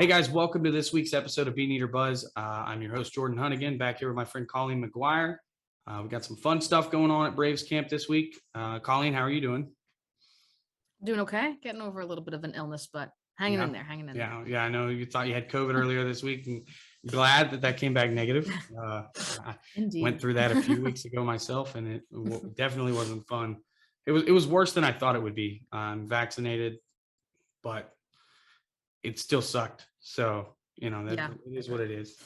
guys, welcome to this week's episode of Beaneater Buzz. I'm your host, Jordan Hunt, again, back here with my friend Colleen McGuire. We got some fun stuff going on at Braves camp this week. Colleen, how are you doing? Doing okay. Getting over a little bit of an illness, but hanging in there. Yeah, I know you thought you had COVID earlier this week, and glad that came back negative. I Indeed. went through that a few weeks ago myself, and it definitely wasn't fun. It was worse than I thought it would be. I'm vaccinated, but it still sucked. So, it is what it is.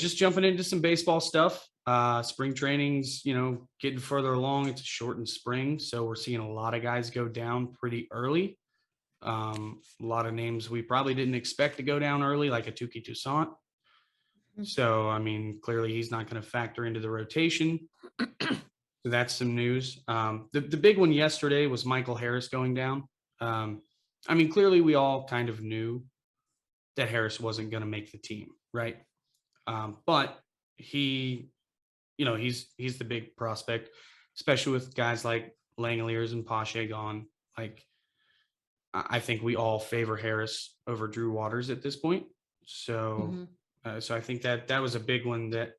Just jumping into some baseball stuff. Spring training's, getting further along. It's a shortened spring, so we're seeing a lot of guys go down pretty early. A lot of names we probably didn't expect to go down early, like a Tuki Toussaint. So, clearly he's not going to factor into the rotation. So that's some news. The big one yesterday was Michael Harris going down. Clearly we all kind of knew that Harris wasn't going to make the team, right? But he's the big prospect, especially with guys like Langeliers and Pache gone. Like, I think we all favor Harris over Drew Waters at this point. So, so I think that was a big one that,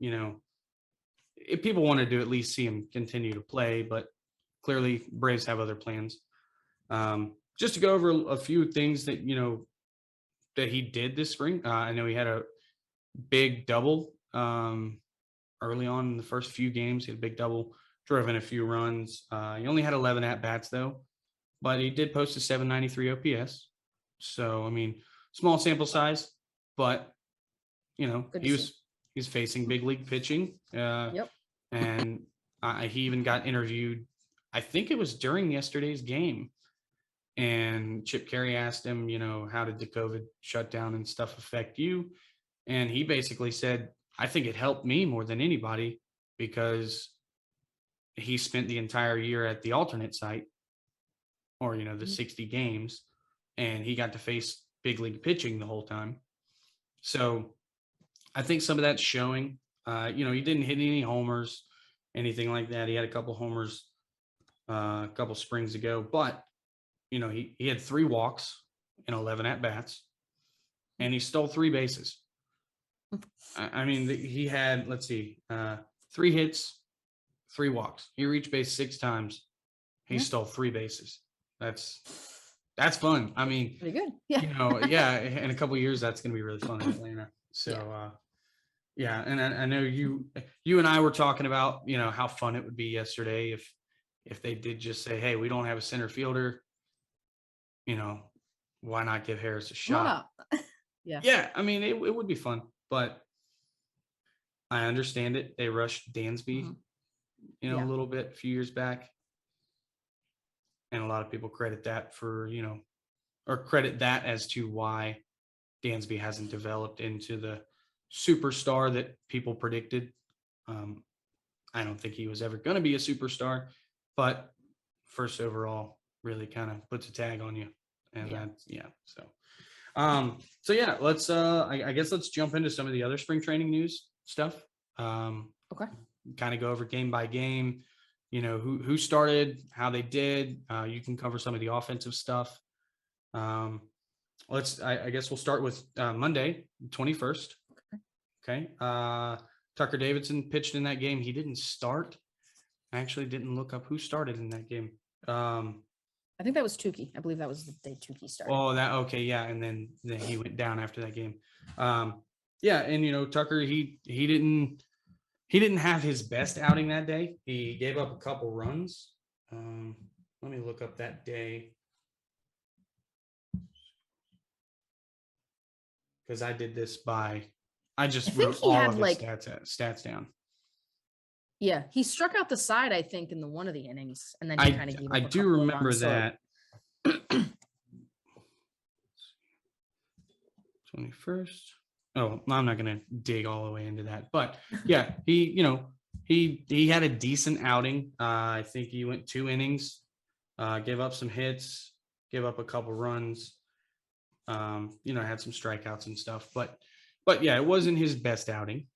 if people wanted to at least see him continue to play, but clearly Braves have other plans. Just to go over a few things that, that he did this spring. I know he had a big double early on in the first few games. He had a big double, drove in a few runs. He only had 11 at-bats, though, but he did post a 793 OPS. So, small sample size, but, he's facing big league pitching. And he even got interviewed, I think it was during yesterday's game. And Chip Carey asked him, how did the COVID shutdown and stuff affect you? And he basically said, I think it helped me more than anybody because he spent the entire year at the alternate site or, the 60 games, and he got to face big league pitching the whole time. So I think some of that's showing. He didn't hit any homers, anything like that. He had a couple homers a couple springs ago, but he had 3 walks and 11 at-bats, and he stole 3 bases. He had, 3 hits, 3 walks. He reached base 6 times. He stole 3 bases. That's fun. Pretty good. Yeah. In a couple of years, that's going to be really fun in Atlanta. So, and I know you and I were talking about, how fun it would be yesterday if they did just say, hey, we don't have a center fielder. Why not give Harris a shot? Yeah. It would be fun, but I understand it. They rushed Dansby, a little bit a few years back. And a lot of people credit that for, or credit that as to why Dansby hasn't developed into the superstar that people predicted. I don't think he was ever going to be a superstar, but first overall really kind of puts a tag on you. And let's I guess let's jump into some of the other spring training news stuff. Okay. Kind of go over game by game, who started, how they did. You can cover some of the offensive stuff. I guess we'll start with Monday, 21st. Okay. Tucker Davidson pitched in that game. He didn't start. I actually didn't look up who started in that game. I think that was Tuki. I believe that was the day Tuki started. Oh, okay, yeah, and then he went down after that game. Tucker, he didn't have his best outing that day. He gave up a couple runs. Let me look up that day because I did this I just wrote all of his stats down. Yeah, he struck out the side, I think, in one of the innings, and then he kind of gave up I do remember that. 21st. Oh, I'm not going to dig all the way into that, but yeah, he had a decent outing. I think he went 2 innings, gave up some hits, gave up a couple runs. Had some strikeouts and stuff, but yeah, it wasn't his best outing.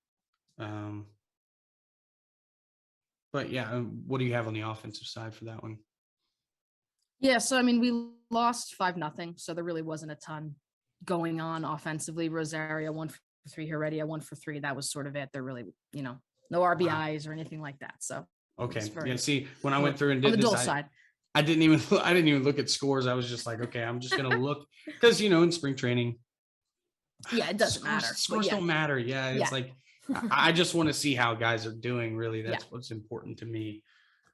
But yeah, what do you have on the offensive side for that one? Yeah, so we lost 5-0, so there really wasn't a ton going on offensively. Rosario 1 for 3, Heredia 1 for 3. That was sort of it. They're really, no RBIs or anything like that. So Okay. very- Yeah. See, when I went through and on did the this, dual side. I didn't even look at scores. I was just like, okay, I'm just gonna look because in spring training, Yeah, it doesn't matter. but Scores yeah. don't matter. Yeah, it's Yeah. like I just want to see how guys are doing. Really, that's Yeah. what's important to me.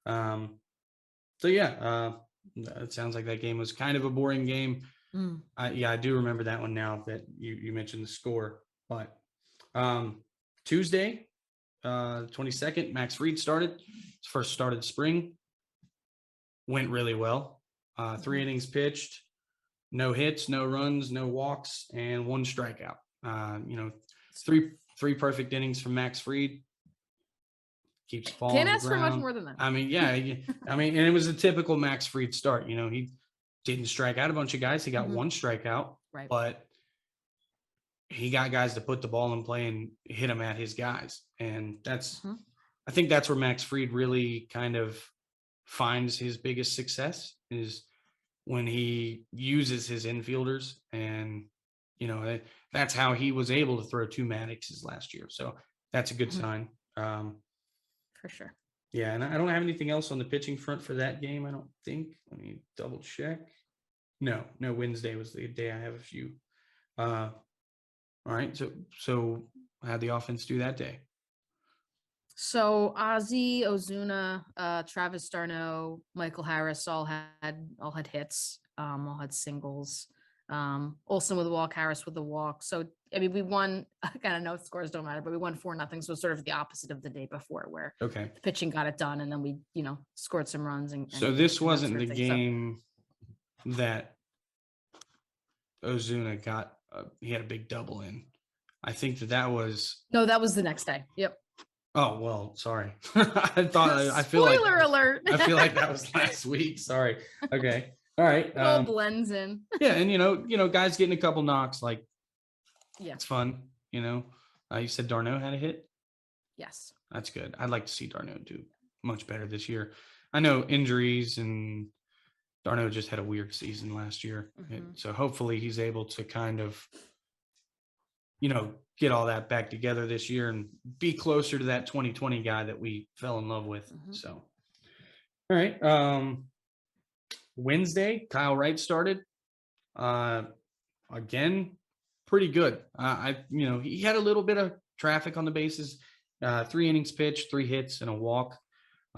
So yeah, it sounds like that game was kind of a boring game. Mm. I do remember that one now that you mentioned the score. But Tuesday, 22nd, Max Fried started his first start of the spring. Went really well. 3 innings pitched, no hits, no runs, no walks, and 1 strikeout. Three perfect innings from Max Fried. Keeps the ball Can't on the ask for much ground. more than that. I mean, yeah. And it was a typical Max Fried start. He didn't strike out a bunch of guys. He got 1 strikeout, Right. but he got guys to put the ball in play and hit them at his guys. And I think that's where Max Fried really kind of finds his biggest success is when he uses his infielders. And, that's how he was able to throw 2 Maddoxes last year. So that's a good sign. For sure. Yeah, and I don't have anything else on the pitching front for that game, I don't think. Let me double check. No, Wednesday was the day I have a few. All right, so how'd the offense do that day? So Ozzy, Ozuna, Travis d'Arnaud, Michael Harris all had hits, all had singles. Olsen with a walk, Harris with a walk. So I mean, we won. I kind of know scores don't matter, but we won 4-0. So sort of the opposite of the day before, where Okay, the pitching got it done, and then we scored some runs. And so this that wasn't sort the of thing. game that Ozuna got. He had a big double in. I think that was. No, that was the next day. Yep. Oh well, sorry. I thought I feel Spoiler like alert. I feel like that was last week. Sorry. Okay. All right. It all blends in. Yeah, and guys getting a couple knocks, like it's fun. You said d'Arnaud had a hit. Yes. That's good. I'd like to see d'Arnaud do much better this year. I know injuries and d'Arnaud just had a weird season last year, so hopefully he's able to kind of get all that back together this year and be closer to that 2020 guy that we fell in love with. So, all right. Wednesday, Kyle Wright started. Again, pretty good. He had a little bit of traffic on the bases. 3 innings pitched, 3 hits, and a walk.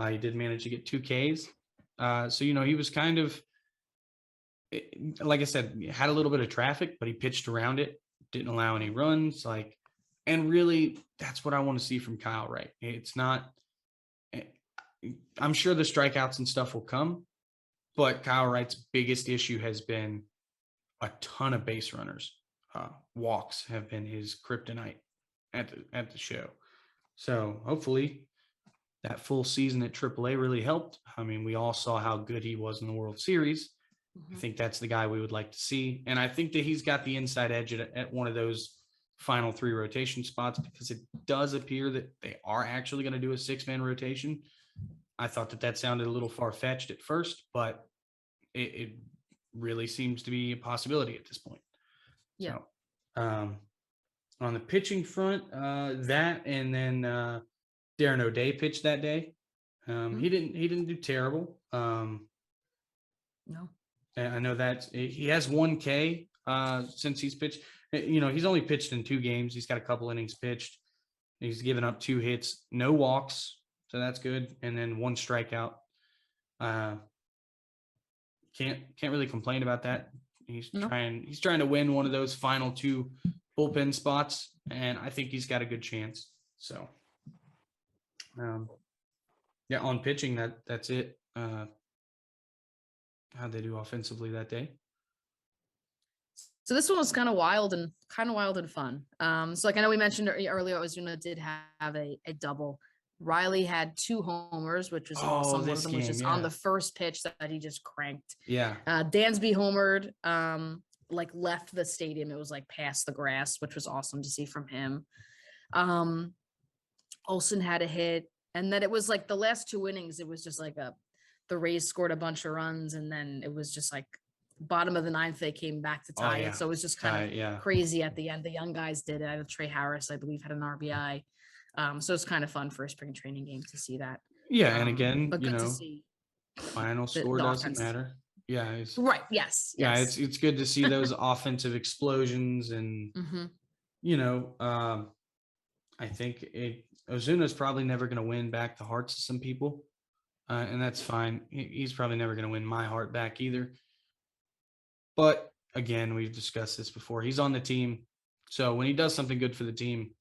He did manage to get 2 Ks. So he was kind of, like I said, had a little bit of traffic, but he pitched around it. Didn't allow any runs. And really, that's what I want to see from Kyle Wright. It's not. I'm sure the strikeouts and stuff will come, but Kyle Wright's biggest issue has been a ton of base runners. Walks have been his kryptonite at the show. So hopefully that full season at AAA really helped. I mean, we all saw how good he was in the World Series. I think that's the guy we would like to see. And I think that he's got the inside edge at one of those final 3 rotation spots, because it does appear that they are actually going to do a 6-man rotation. I thought that sounded a little far-fetched at first, but it really seems to be a possibility at this point. Yeah. So, on the pitching front, that and then Darren O'Day pitched that day. He didn't do terrible. No. And I know that he has 1 K since he's pitched. He's only pitched in 2 games. He's got a couple innings pitched. He's given up 2 hits, no walks, so that's good, and then 1 strikeout. Can't really complain about that. He's trying to win one of those final 2 bullpen spots, and I think he's got a good chance. So, on pitching, that's it. How'd they do offensively that day? So this one was kind of wild and fun. So I know we mentioned earlier, Ozuna did have a double. Riley had 2 homers, which was awesome. One of them was just on the first pitch that he just cranked. Yeah. Dansby homered, left the stadium. It was past the grass, which was awesome to see from him. Olsen had a hit, and then it was the last 2 innings. It was just the Rays scored a bunch of runs, and then it was just bottom of the ninth, they came back to Oh, tie yeah. it. So it was just kind of Yeah. crazy at the end. The young guys did it. I know Trey Harris, I believe, had an RBI. So it's kind of fun for a spring training game to see that. Yeah, and again, But good to see final score the doesn't offense. matter. Yeah, Right. Yes. yeah, Yes. it's good to see those offensive explosions, and I think Ozuna's probably never going to win back the hearts of some people, and that's fine. He's probably never going to win my heart back either. But again, we've discussed this before. He's on the team, so when he does something good for the team,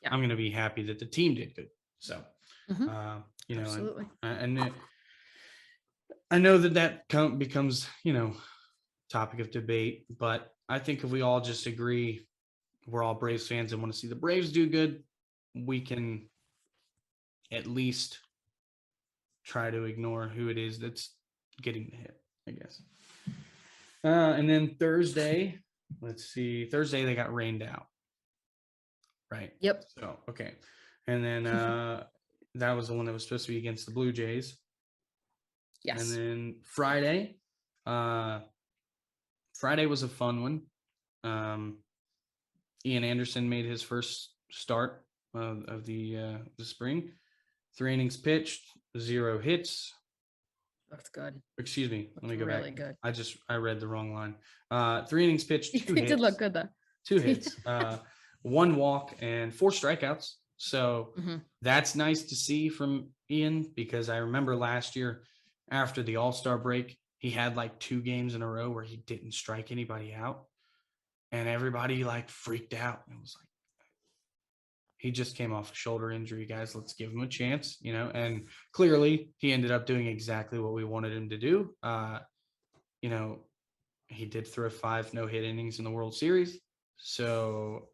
Yeah. I'm going to be happy that the team did good. So, Absolutely. and I know that becomes topic of debate, but I think if we all just agree we're all Braves fans and want to see the Braves do good, we can at least try to ignore who it is that's getting the hit, I guess. And then Thursday, Thursday they got rained out. Right. Yep. So, okay. And then that was the one that was supposed to be against the Blue Jays. Yes. And then Friday was a fun one. Ian Anderson made his first start of the spring. 3 innings pitched, 0 hits. Looked good. Excuse me. Let me go really back. Good. I read the wrong line. 3 innings pitched, 2 hits. It did look good though. 2 hits, 1 walk, and 4 strikeouts. So that's nice to see from Ian, because I remember last year after the All-Star break, he had like 2 games in a row where he didn't strike anybody out. And everybody like freaked out. It was like, he just came off a shoulder injury, guys. Let's give him a chance, and clearly he ended up doing exactly what we wanted him to do. He did throw 5 no-hit innings in the World Series. So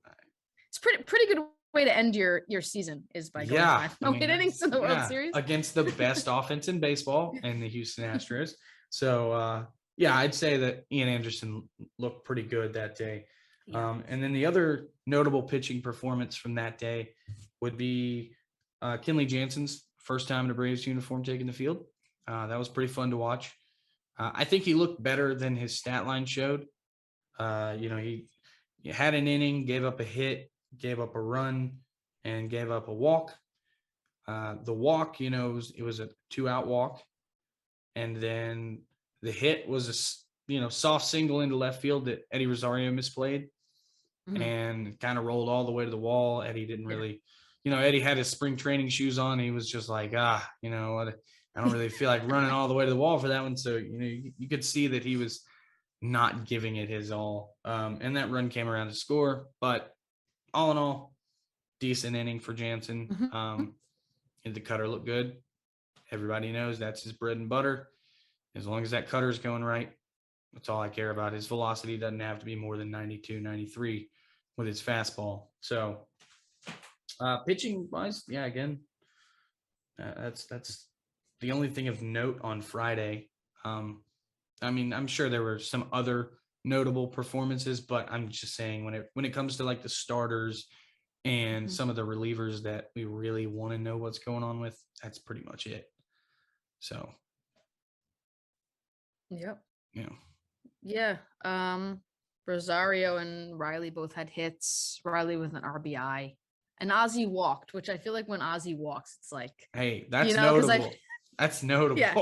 it's pretty good way to end your season is by going 5 no-hit innings in the World Series against the best offense in baseball and the Houston Astros. So I'd say that Ian Anderson looked pretty good that day. Yeah. And then the other notable pitching performance from that day would be Kenley Jansen's first time in a Braves uniform taking the field. That was pretty fun to watch. I think he looked better than his stat line showed. He had an inning, gave up a hit, gave up a run, and gave up a walk. The walk, it was a 2-out walk. And then the hit was a soft single into left field that Eddie Rosario misplayed and kind of rolled all the way to the wall. Eddie didn't really, Eddie had his spring training shoes on. He was just like, I don't really feel like running all the way to the wall for that one. So, you could see that he was not giving it his all. And that run came around to score. But all in all, decent inning for Jansen. And the cutter looked good. Everybody knows that's his bread and butter. As long as that cutter is going right, that's all I care about. His velocity doesn't have to be more than 92, 93 with his fastball. So pitching wise, again, that's the only thing of note on Friday. I'm sure there were some other notable performances, but I'm just saying when it comes to like the starters and some of the relievers that we really want to know what's going on with, that's pretty much it. So. Yep. Yeah. Rosario and Riley both had hits. Riley with an RBI. And Ozzie walked, which I feel like when Ozzie walks, it's like, hey, that's notable. That's notable. Yeah.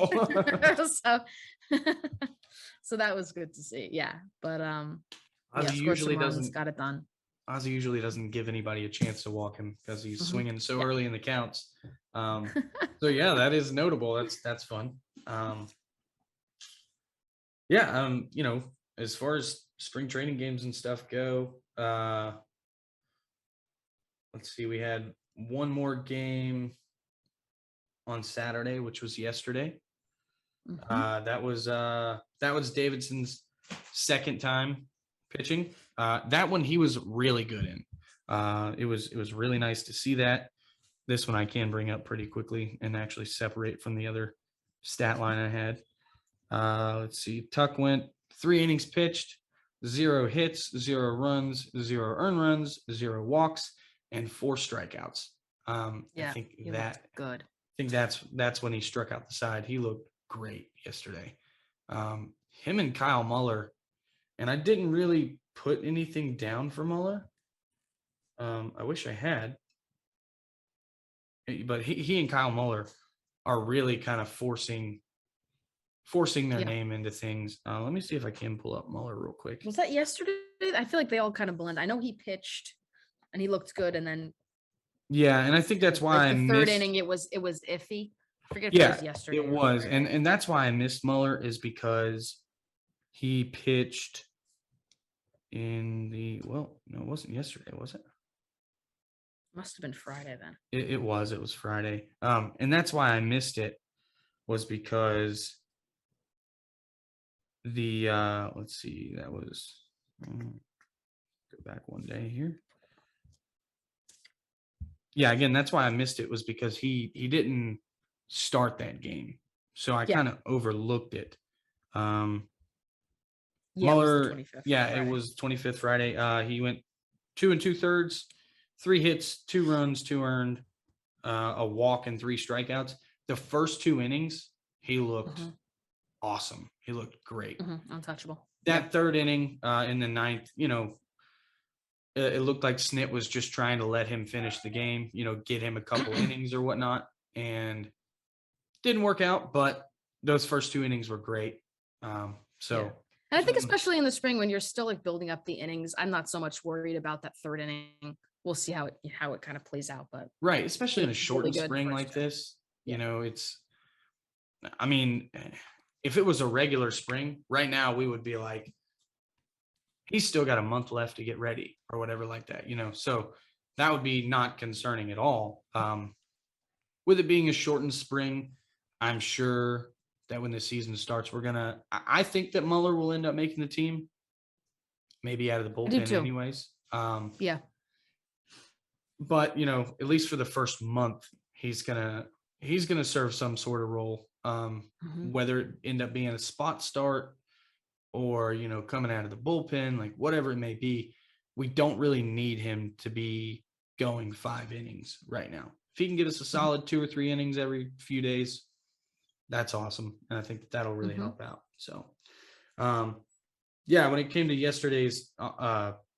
So that was good to see. Yeah. But Ozzie usually doesn't got it done. Ozzie usually doesn't give anybody a chance to walk him because he's swinging so early in the counts. So yeah, that is notable. That's fun. As far as spring training games and stuff go, let's see, we had one more game on Saturday, which was yesterday. That was Davidson's second time pitching. That one he was really good in. It was really nice to see that. This one I can bring up pretty quickly and actually separate from the other stat line I had. Let's see. Tuck went 3 innings pitched, 0 hits, 0 runs, 0 earned runs, 0 walks, and 4 strikeouts. I think that good. I think that's when he struck out the side. He looked great yesterday. him and Kyle Muller, and I didn't really put anything down for Muller. I wish I had, but he and Kyle Muller are really kind of forcing their Yeah. name into things. Let me see if I can pull up Muller real quick. Was that yesterday? I feel like they all kind of blend. I know he pitched and he looked good, and then Yeah, and I think that's why like I the third missed. inning it was iffy. I forget if it Yeah, was yesterday. it or was, Friday. and that's why I missed Muller is because he pitched in the no, it wasn't yesterday, was it? Must have been Friday then. It was Friday. And that's why I missed it was because the let's see, that was go back one day here. Yeah, again, that's why I missed it was because he didn't start that game. So I Yeah. kind of overlooked it. Yeah, it was the Muller, 25th. yeah, Friday. it was 25th Friday. He went 2 2/3, 3 hits, 2 runs, 2 earned, a walk, and 3 strikeouts. The first 2 innings, he looked awesome. He looked great. Untouchable. That third inning, in the ninth, it looked like Snit was just trying to let him finish the game, get him a couple innings or whatnot, and didn't work out. But those first 2 innings were great. So. Yeah. And I think especially in the spring when you're still like building up the innings, I'm not so much worried about that third inning. We'll see how it kind of plays out. But Right, especially in a shortened good spring first like inning. this, I mean, if it was a regular spring, right now we would be like, he's still got a month left to get ready or whatever like that, so that would be not concerning at all. With it being a shortened spring, I'm sure that when the season starts, I think that Muller will end up making the team, maybe out of the bullpen anyways. Yeah. But at least for the first month, he's gonna serve some sort of role, whether it end up being a spot start or coming out of the bullpen, like whatever it may be. We don't really need him to be going 5 innings right now. If he can give us a solid 2 or 3 innings every few days, that's awesome, and I think that'll really help out. So, yeah, when it came to yesterday's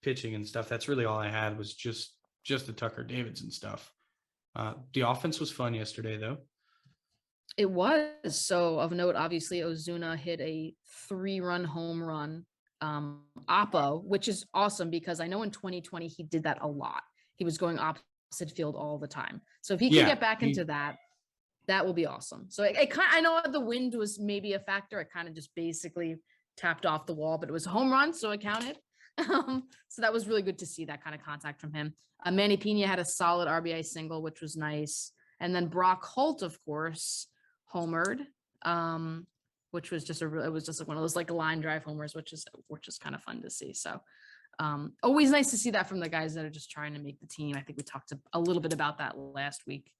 pitching and stuff, that's really all I had was just the Tucker Davidson stuff. The offense was fun yesterday, though. It was. So of note, obviously, Ozuna hit a 3-run home run. Oppo, which is awesome because I know in 2020 he did that a lot. He was going opposite field all the time. So if he can get back into that, that will be awesome. So I know the wind was maybe a factor. It kind of just basically tapped off the wall, but it was a home run, so it counted. So that was really good to see that kind of contact from him. Manny Pena had a solid RBI single, which was nice. And then Brock Holt, of course, homered, which was just it was just like one of those like line drive homers, which is kind of fun to see. So always nice to see that from the guys that are just trying to make the team. I think we talked a little bit about that last week.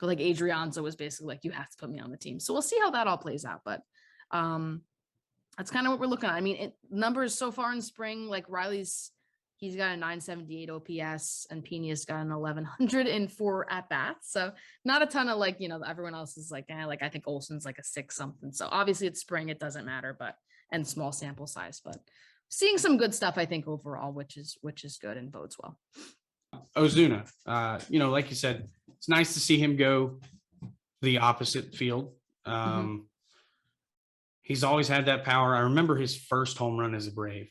Like Adrianza was basically like, you have to put me on the team. So we'll see how that all plays out. But that's kind of what we're looking at. I mean, numbers so far in spring, like he's got a 978 OPS and Pena's got an 1104 at bats. So not a ton of like, everyone else is like, I think Olson's like a 6 something. So obviously it's spring, it doesn't matter, and small sample size, but seeing some good stuff, I think overall, which is good and bodes well. Ozuna, like you said, it's nice to see him go the opposite field. He's always had that power. I remember his first home run as a Brave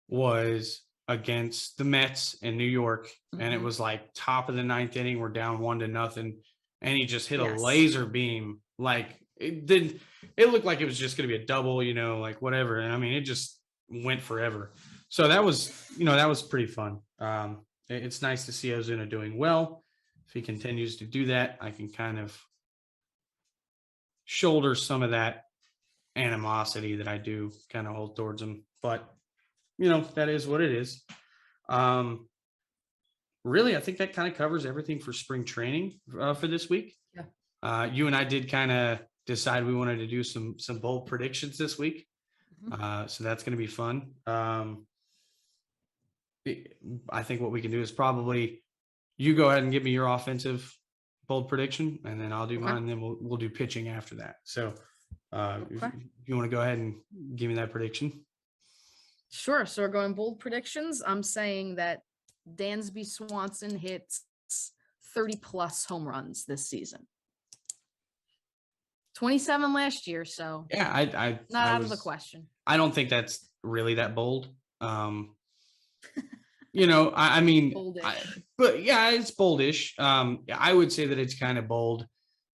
was against the Mets in New York, and it was like top of the 9th inning. We're down 1-0, and he just hit a laser beam. Like it looked like it was just going to be a double, like whatever. And I mean, it just went forever. So that was pretty fun. It's nice to see Ozuna doing well. If he continues to do that, I can kind of shoulder some of that animosity that I do kind of hold towards him. But, that is what it is. Really, I think that kind of covers everything for spring training for this week. Yeah. You and I did kind of decide we wanted to do some bold predictions this week. So that's going to be fun. I think what we can do is probably you go ahead and give me your offensive bold prediction, and then I'll do mine, and then we'll do pitching after that. So If Okay. you want to go ahead and give me that prediction. Sure. So we're going bold predictions. I'm saying that Dansby Swanson hits 30 plus home runs this season. 27 last year, so Yeah, not out of the question. I don't think that's really that bold. You know, I mean, Boldish. but yeah, it's boldish. I would say that it's kind of bold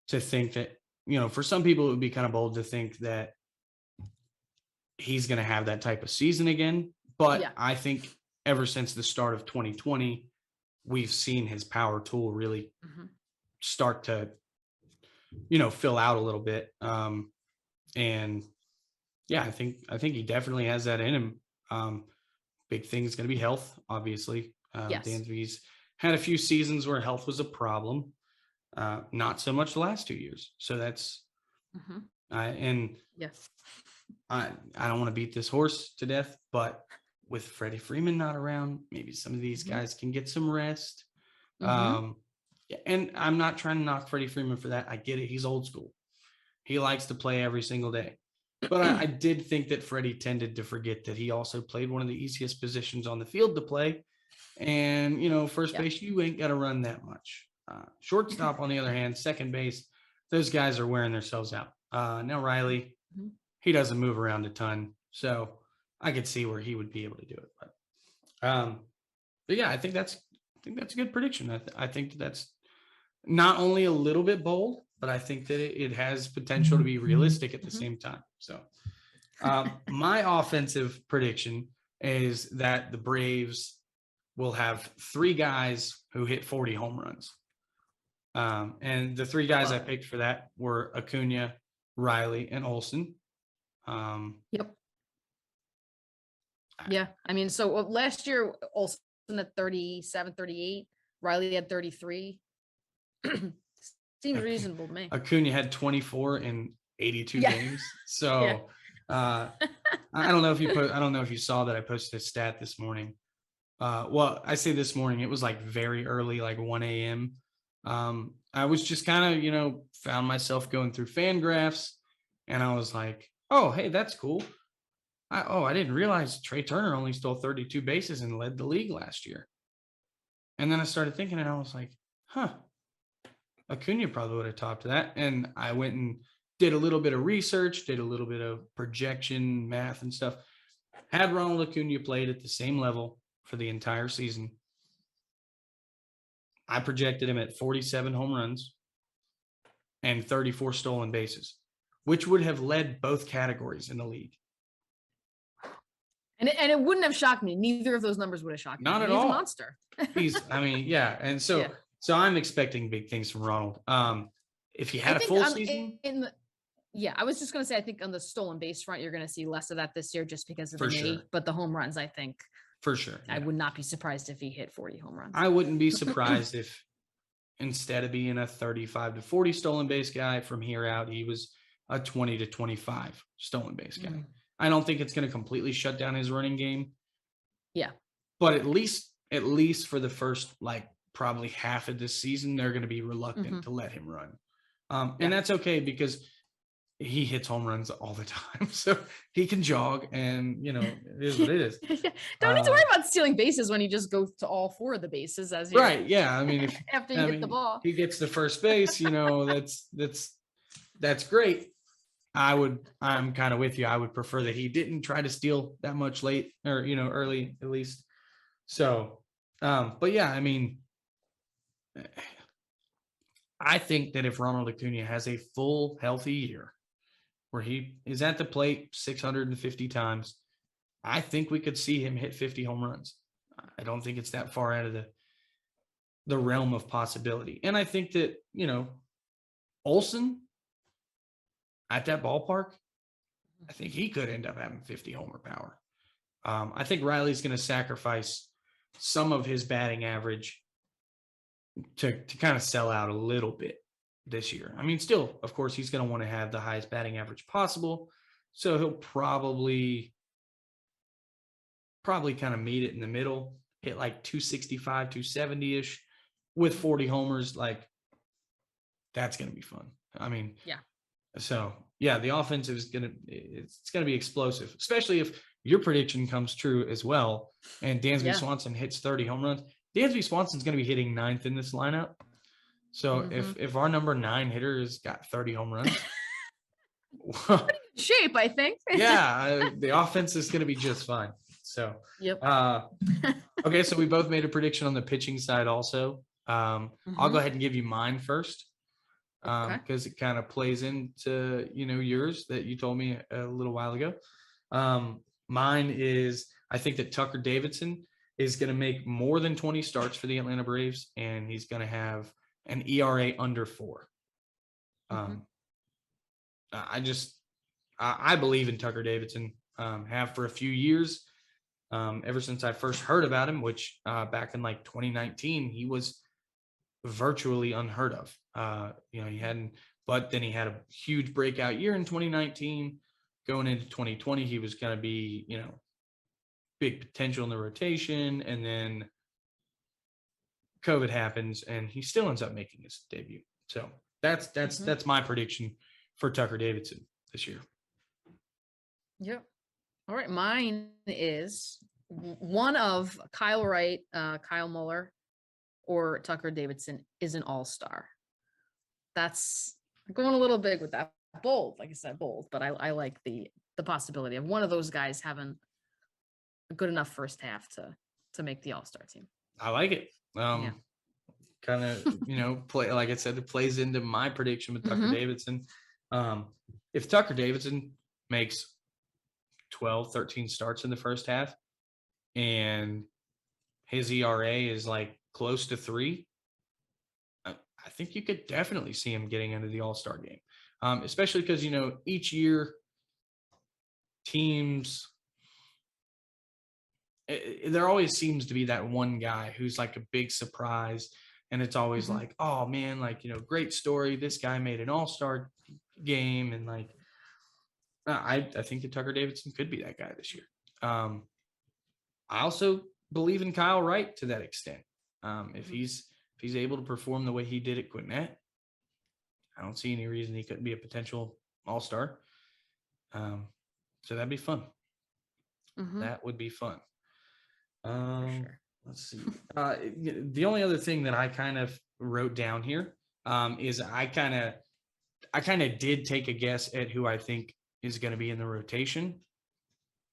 to think that, you know, for some people, it would be kind of bold to think that he's going to have that type of season again. But Yeah. I think ever since the start of 2020, we've seen his power tool really start to, you know, fill out a little bit. And yeah, I think he definitely has that in him. Big thing is going to be health, obviously. Yes. Dansby's had a few seasons where health was a problem. Not so much the last 2 years. So that's and Yes. I don't want to beat this horse to death, but with Freddie Freeman not around, maybe some of these guys can get some rest. Yeah, and I'm not trying to knock Freddie Freeman for that. I get it. He's old school. He likes to play every single day. But I did think that Freddie tended to forget that he also played one of the easiest positions on the field to play. And, you know, first base, you ain't got to run that much. Shortstop, on the other hand, second base, those guys are wearing themselves out. Now, Riley, he doesn't move around a ton. So I could see where he would be able to do it. But yeah, I think that's a good prediction. I think that's not only a little bit bold, but I think that it has potential to be realistic at the same time. So my offensive prediction is that the Braves will have 3 guys who hit 40 home runs. And the 3 guys I picked for that were Acuna, Riley, and Olsen. Yep. Yeah. I mean, so last year, Olsen at 37, 38, Riley had 33. Seems reasonable to me. Acuna had 24 in 82 games. So I don't know if you saw that I posted a stat this morning. Well, I say this morning, it was like very early, like 1 a.m. I was just kind of, you know, found myself going through fan graphs and I was like, oh, hey, that's cool. I didn't realize Trey Turner only stole 32 bases and led the league last year. And then I started thinking and I was like, Acuna probably would have topped that. And I went and did a little bit of research, did a little bit of projection math and stuff. Had Ronald Acuna played at the same level for the entire season, I projected him at 47 home runs and 34 stolen bases, which would have led both categories in the league. And it wouldn't have shocked me. Neither of those numbers would have shocked me. Not at all. He's a monster. And so I'm expecting big things from Ronald. If he had a full season. I was just going to say, I think on the stolen base front, you're going to see less of that this year just because of the knee. Sure. But the home runs, I think. For sure. I would not be surprised if he hit 40 home runs. I wouldn't be surprised if instead of being a 35 to 40 stolen base guy from here out, he was a 20 to 25 stolen base guy. I don't think it's going to completely shut down his running game. Yeah. But at least for the first, like, probably half of this season, they're going to be reluctant to let him run. And that's okay because he hits home runs all the time. So he can jog and, you know, it is what it is. Don't need to worry about stealing bases when he just goes to all 4 of the bases as he right. Yeah. I mean, after you hit the ball, he gets to first base, you know, that's great. I'm kind of with you. I would prefer that he didn't try to steal that much late or, you know, early at least. So, but yeah, I mean, I think that if Ronald Acuna has a full healthy year where he is at the plate 650 times, I think we could see him hit 50 home runs. I don't think it's that far out of the realm of possibility. And I think that, you know, Olsen at that ballpark, I think he could end up having 50 homer power. I think Riley's going to sacrifice some of his batting average to kind of sell out a little bit this year. I mean, still, of course, he's going to want to have the highest batting average possible. So he'll probably kind of meet it in the middle, hit like 265, 270-ish with 40 homers. Like, that's going to be fun. I mean, So yeah, the offense is it's gonna be explosive, especially if your prediction comes true as well. And Dansby Yeah. Swanson hits 30 home runs. Dansby Swanson's gonna be hitting ninth in this lineup. So Mhm. if our number 9 hitter has got 30 home runs, well, Shape, I think. yeah, the offense is gonna be just fine. So Yep. okay, so we both made a prediction on the pitching side also. I'll go Mhm. ahead and give you mine first. Okay. Because it kind of plays into yours that you told me a little while ago. Mine is I think that Tucker Davidson is going to make more than 20 starts for the Atlanta Braves, and he's going to have an ERA under 4. Mhm. Um, I just I believe in Tucker Davidson. Have for a few years. Ever since I first heard about him, which back in like 2019, he was virtually unheard of. He hadn't, but then he had a huge breakout year in 2019. Going into 2020, he was going to be, big potential in the rotation. And then COVID happens and he still ends up making his debut. So that's that's Mhm. that's my prediction for Tucker Davidson this year. Yep. All right. Mine is one of Kyle Wright, Kyle Muller, or Tucker Davidson is an all-star. That's going a little big with that. Bold, like I said, bold, but I like the possibility of one of those guys having a good enough first half to make the all-star team. I like it. Yeah. Kind of, play, like I said, it plays into my prediction with Tucker Mhm. Davidson. If Tucker Davidson makes 12, 13 starts in the first half and his ERA is like close to 3, I think you could definitely see him getting into the All-Star game. Especially because, each year teams, there always seems to be that one guy who's like a big surprise. And it's always Mhm. like, oh man, like, great story. This guy made an all-star game. And like, I think that Tucker Davidson could be that guy this year. I also believe in Kyle Wright to that extent. If Mhm. he's able to perform the way he did at Gwinnett, I don't see any reason he couldn't be a potential all-star. So that'd be fun. Mhm. That would be fun. For Um, sure. let's see. The only other thing that I kind of wrote down here is I kind of did take a guess at who I think is going to be in the rotation,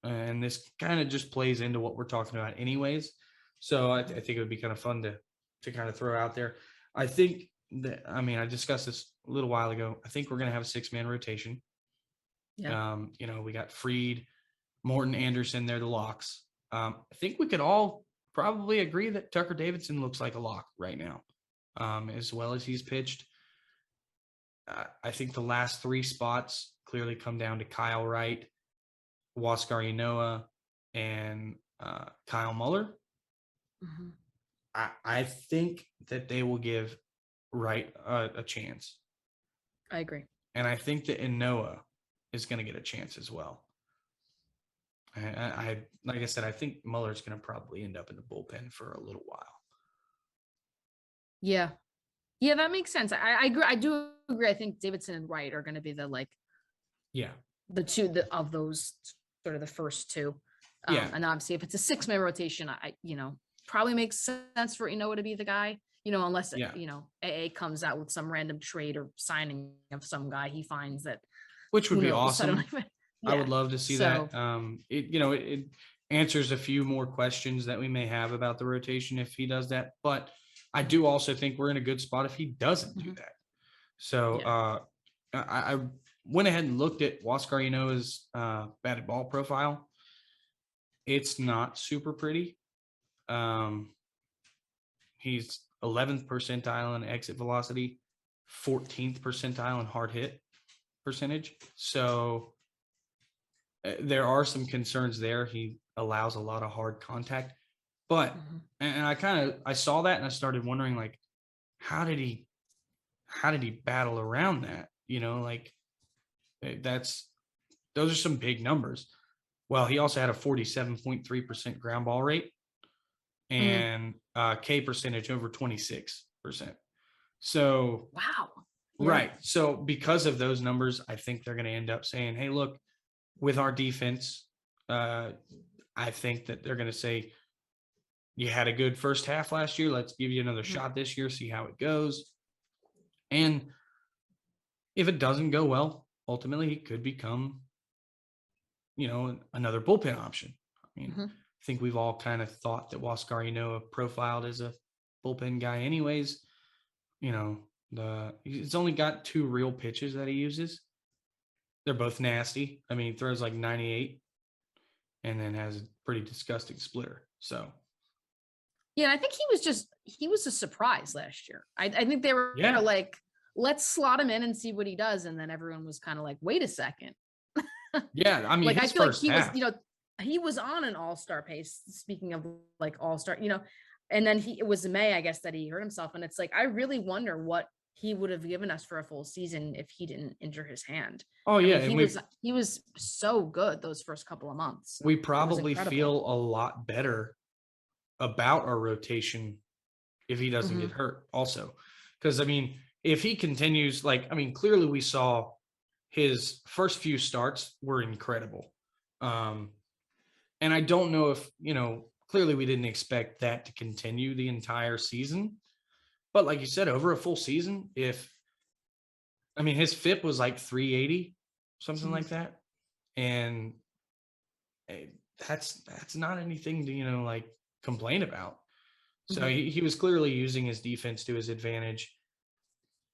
and this kind of just plays into what we're talking about, anyways. So I think it would be kind of fun to kind of throw out there. I think that I discussed this a little while ago. I think we're going to have a 6-man rotation. Yeah. We got Freed, Morton, Anderson. They're the locks. I think we could all probably agree that Tucker Davidson looks like a lock right now, as well as he's pitched. I think the last 3 spots clearly come down to Kyle Wright, Huascar Ynoa, and Kyle Muller. Mhm. I think that they will give Wright a chance. I agree. And I think that Ynoa is going to get a chance as well. I like I said, I think Muller's going to probably end up in the bullpen for a little while. Yeah. Yeah, that makes sense. I agree. I do agree. I think Davidson and Wright are going to be Yeah. the two of those sort of the first two. Yeah. And obviously, if it's a 6-man rotation, probably makes sense for Inoue to be the guy. Unless Yeah. AA comes out with some random trade or signing of some guy he finds that Which would who be knows. I don't awesome. know. I would Yeah. love to see So that. It answers a few more questions that we may have about the rotation if he does that. But I do also think we're in a good spot if he doesn't do Mhm. that. So Yeah. I went ahead and looked at Huascar Ynoa's batted ball profile. It's not super pretty. He's 11th percentile in exit velocity, 14th percentile in hard hit percentage. So there are some concerns there. He allows a lot of hard contact, but Mhm. and I saw that and I started wondering, like, how did he battle around that? Those are some big numbers. Well, he also had a 47.3% ground ball rate Mhm. and K percentage over 26%. So Wow. Yeah. Right. So because of those numbers, I think they're going to end up saying, hey, look, with our defense, I think that they're going to say, you had a good first half last year. Let's give you another shot this year, see how it goes. And if it doesn't go well, ultimately he could become, another bullpen option. I mean, Mhm. I think we've all kind of thought that Wascarino profiled as a bullpen guy anyways. He's only got 2 real pitches that he uses. They're both nasty. I mean, he throws like 98 and then has a pretty disgusting splitter. So Yeah, I think he was a surprise last year. I think they were yeah, like, let's slot him in and see what he does. And then everyone was kind of like, wait a second. yeah. I mean, Like, I his feel like first he was, half. he was on an all-star pace, speaking of like all-star, and then it was May, I guess, that he hurt himself. And it's like, I really wonder what he would have given us for a full season if he didn't injure his hand. Oh I yeah, mean, and he was so good those first couple of months. we It was probably incredible. feel a lot better about our rotation if he doesn't get hurt also. Because I mean, if he continues, clearly we saw his first few starts were incredible. And I don't know if, clearly we didn't expect that to continue the entire season. But like you said, over a full season, his FIP was like 380, something like that. And that's not anything to, complain about. So he was clearly using his defense to his advantage.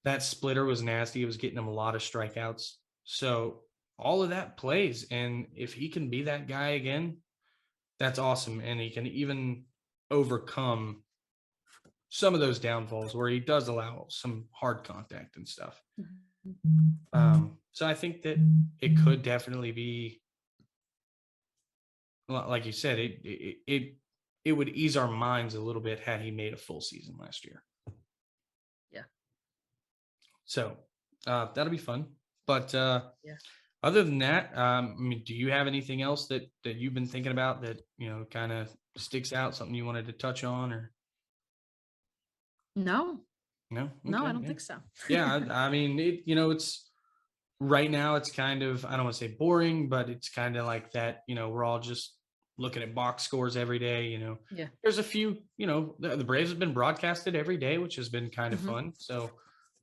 That splitter was nasty. It was getting him a lot of strikeouts. So all of that plays. And if he can be that guy again, that's awesome. And he can even overcome some of those downfalls where he does allow some hard contact and stuff. So I think that it could definitely be, like you said, it would ease our minds a little bit had he made a full season last year. Yeah. So that'll be fun. But Yeah. other than that, do you have anything else that you've been thinking about that, kind of sticks out, something you wanted to touch on or? No, No? no, Okay, I don't yeah. think so. Yeah. I mean, it's right now it's kind of, I don't want to say boring, but it's kind of like that, we're all just looking at box scores every day, Yeah. there's a few, the Braves have been broadcasted every day, which has been kind of fun. So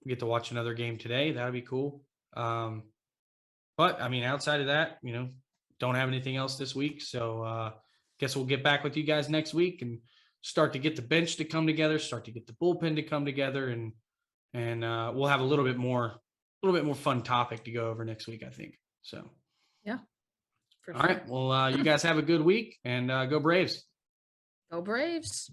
we get to watch another game today. That'd be cool. But I mean, outside of that, don't have anything else this week. So guess we'll get back with you guys next week and start to get the bench to come together, start to get the bullpen to come together, and we'll have a little bit more fun topic to go over next week, I think. So Yeah. All right. Well, you guys have a good week and go Braves. Go Braves.